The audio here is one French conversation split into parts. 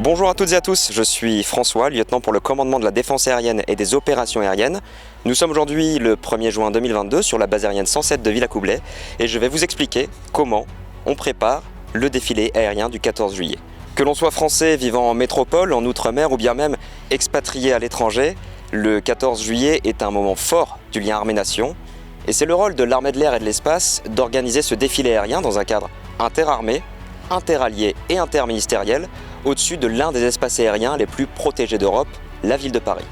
Bonjour à toutes et à tous, je suis François, lieutenant pour le commandement de la défense aérienne et des opérations aériennes. Nous sommes aujourd'hui le 1er juin 2022 sur la base aérienne 107 de Villacoublay et je vais vous expliquer comment on prépare le défilé aérien du 14 juillet. Que l'on soit français vivant en métropole, en outre-mer ou bien même expatrié à l'étranger, le 14 juillet est un moment fort du lien armée-nation et c'est le rôle de l'armée de l'air et de l'espace d'organiser ce défilé aérien dans un cadre interarmé, interallié et interministériel au-dessus de l'un des espaces aériens les plus protégés d'Europe, la ville de Paris.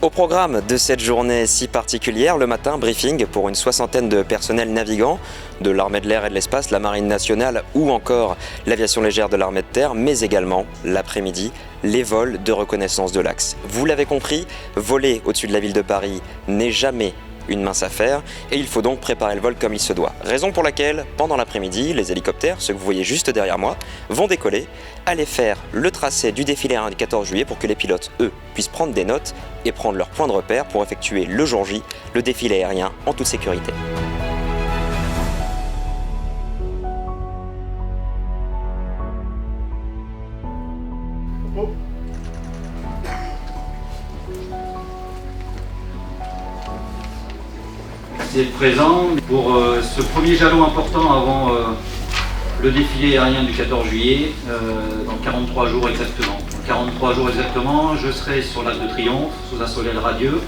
Au programme de cette journée si particulière, le matin, briefing pour une soixantaine de personnels navigants de l'armée de l'air et de l'espace, la marine nationale ou encore l'aviation légère de l'armée de terre, mais également l'après-midi, les vols de reconnaissance de l'axe. Vous l'avez compris, voler au-dessus de la ville de Paris n'est jamais une mince affaire et il faut donc préparer le vol comme il se doit. Raison pour laquelle, pendant l'après-midi, les hélicoptères, ceux que vous voyez juste derrière moi, vont décoller, aller faire le tracé du défilé aérien du 14 juillet pour que les pilotes, eux, puissent prendre des notes et prendre leur point de repère pour effectuer le jour J, le défilé aérien en toute sécurité. D'être présent pour ce premier jalon important avant le défilé aérien du 14 juillet, dans 43 jours exactement. Dans 43 jours exactement, je serai sur l'Arc de Triomphe, sous un soleil radieux,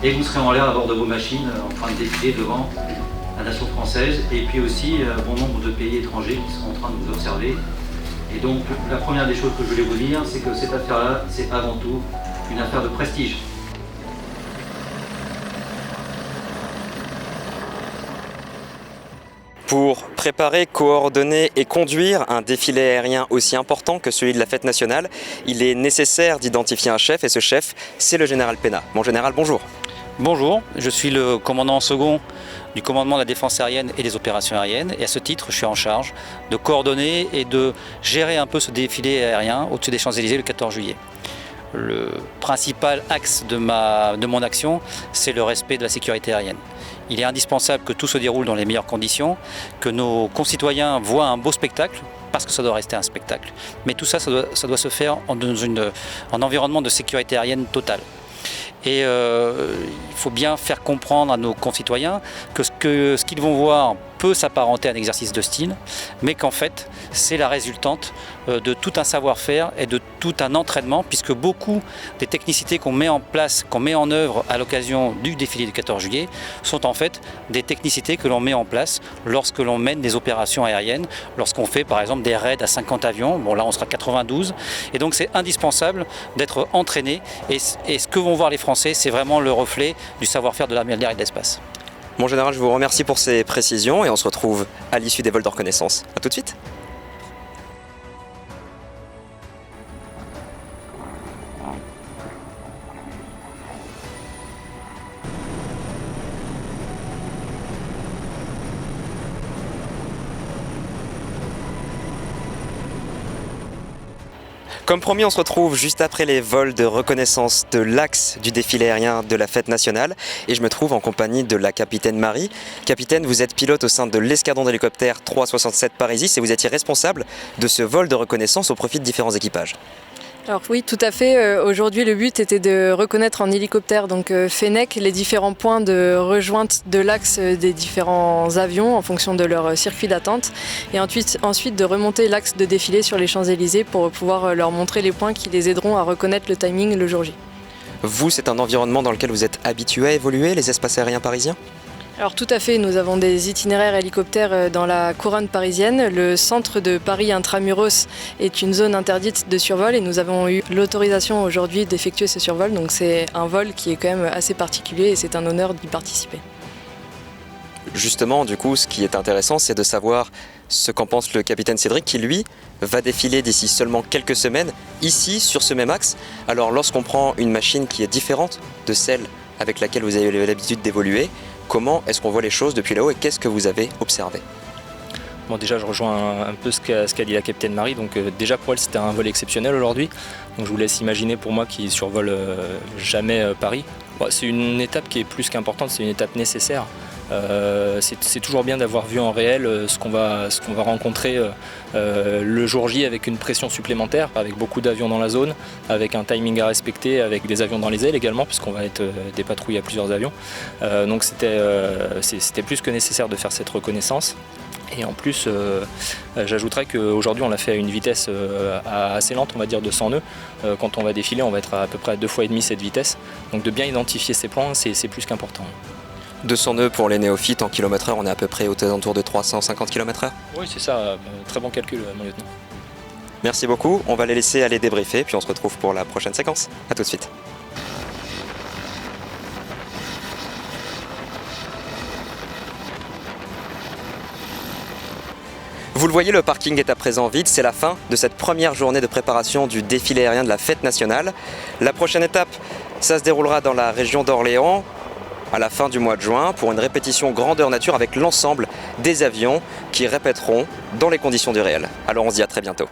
et vous serez en l'air à bord de vos machines, en train de défiler devant la nation française, et puis aussi bon nombre de pays étrangers qui seront en train de vous observer. Et donc, la première des choses que je voulais vous dire, c'est que cette affaire-là, c'est avant tout une affaire de prestige. Pour préparer, coordonner et conduire un défilé aérien aussi important que celui de la fête nationale, il est nécessaire d'identifier un chef et ce chef, c'est le général Pénat. Mon général, bonjour. Bonjour, je suis le commandant second du commandement de la défense aérienne et des opérations aériennes et à ce titre, je suis en charge de coordonner et de gérer un peu ce défilé aérien au-dessus des Champs-Élysées le 14 juillet. Le principal axe de mon action, c'est le respect de la sécurité aérienne. Il est indispensable que tout se déroule dans les meilleures conditions, que nos concitoyens voient un beau spectacle, parce que ça doit rester un spectacle. Mais tout ça, ça doit se faire dans un environnement de sécurité aérienne totale. Et il faut bien faire comprendre à nos concitoyens que ce qu'ils vont voir peut s'apparenter à un exercice de style, mais qu'en fait, c'est la résultante de tout un savoir-faire et de tout un entraînement, puisque beaucoup des technicités qu'on met en place, qu'on met en œuvre à l'occasion du défilé du 14 juillet, sont en fait des technicités que l'on met en place lorsque l'on mène des opérations aériennes, lorsqu'on fait par exemple des raids à 50 avions, bon là on sera 92, et donc c'est indispensable d'être entraîné, et ce que vont voir les Français, c'est vraiment le reflet du savoir-faire de l'armée de l'air et de l'espace. Mon général, je vous remercie pour ces précisions et on se retrouve à l'issue des vols de reconnaissance. A tout de suite. Comme promis, on se retrouve juste après les vols de reconnaissance de l'axe du défilé aérien de la fête nationale et je me trouve en compagnie de la capitaine Marie. Capitaine, vous êtes pilote au sein de l'escadron d'hélicoptères 367 Parisis et vous étiez responsable de ce vol de reconnaissance au profit de différents équipages. Alors oui, tout à fait. Aujourd'hui, le but était de reconnaître en hélicoptère, donc Fennec, les différents points de rejointe de l'axe des différents avions en fonction de leur circuit d'attente et ensuite de remonter l'axe de défilé sur les Champs-Élysées pour pouvoir leur montrer les points qui les aideront à reconnaître le timing le jour J. Vous, c'est un environnement dans lequel vous êtes habitué à évoluer, les espaces aériens parisiens ? Alors tout à fait, nous avons des itinéraires hélicoptères dans la couronne parisienne. Le centre de Paris intramuros est une zone interdite de survol et nous avons eu l'autorisation aujourd'hui d'effectuer ce survol. Donc c'est un vol qui est quand même assez particulier et c'est un honneur d'y participer. Justement, du coup, ce qui est intéressant, c'est de savoir ce qu'en pense le capitaine Cédric qui, lui, va défiler d'ici seulement quelques semaines, ici, sur ce même axe. Alors lorsqu'on prend une machine qui est différente de celle avec laquelle vous avez l'habitude d'évoluer, comment est-ce qu'on voit les choses depuis là-haut et qu'est-ce que vous avez observé ? Bon, déjà, je rejoins un peu ce qu'a dit la capitaine Marie. Donc, déjà, pour elle, c'était un vol exceptionnel aujourd'hui. Donc, je vous laisse imaginer pour moi qui survole jamais Paris. Bon, c'est une étape qui est plus qu'importante, c'est une étape nécessaire. C'est toujours bien d'avoir vu en réel ce qu'on va rencontrer le jour J avec une pression supplémentaire, avec beaucoup d'avions dans la zone, avec un timing à respecter, avec des avions dans les ailes également, puisqu'on va être des patrouilles à plusieurs avions. Donc c'était plus que nécessaire de faire cette reconnaissance. Et en plus, j'ajouterais qu'aujourd'hui on l'a fait à une vitesse assez lente, on va dire de 100 nœuds. Quand on va défiler, on va être à peu près à 2,5 fois cette vitesse. Donc de bien identifier ces points, c'est plus qu'important. 200 nœuds pour les néophytes, en km/h, on est à peu près aux alentours de 350 km/h. Oui, c'est ça, très bon calcul, mon lieutenant. Merci beaucoup, on va les laisser aller débriefer, puis on se retrouve pour la prochaine séquence. A tout de suite. Vous le voyez, le parking est à présent vide, c'est la fin de cette première journée de préparation du défilé aérien de la fête nationale. La prochaine étape, ça se déroulera dans la région d'Orléans, à la fin du mois de juin, pour une répétition grandeur nature avec l'ensemble des avions qui répéteront dans les conditions du réel. Alors on se dit à très bientôt.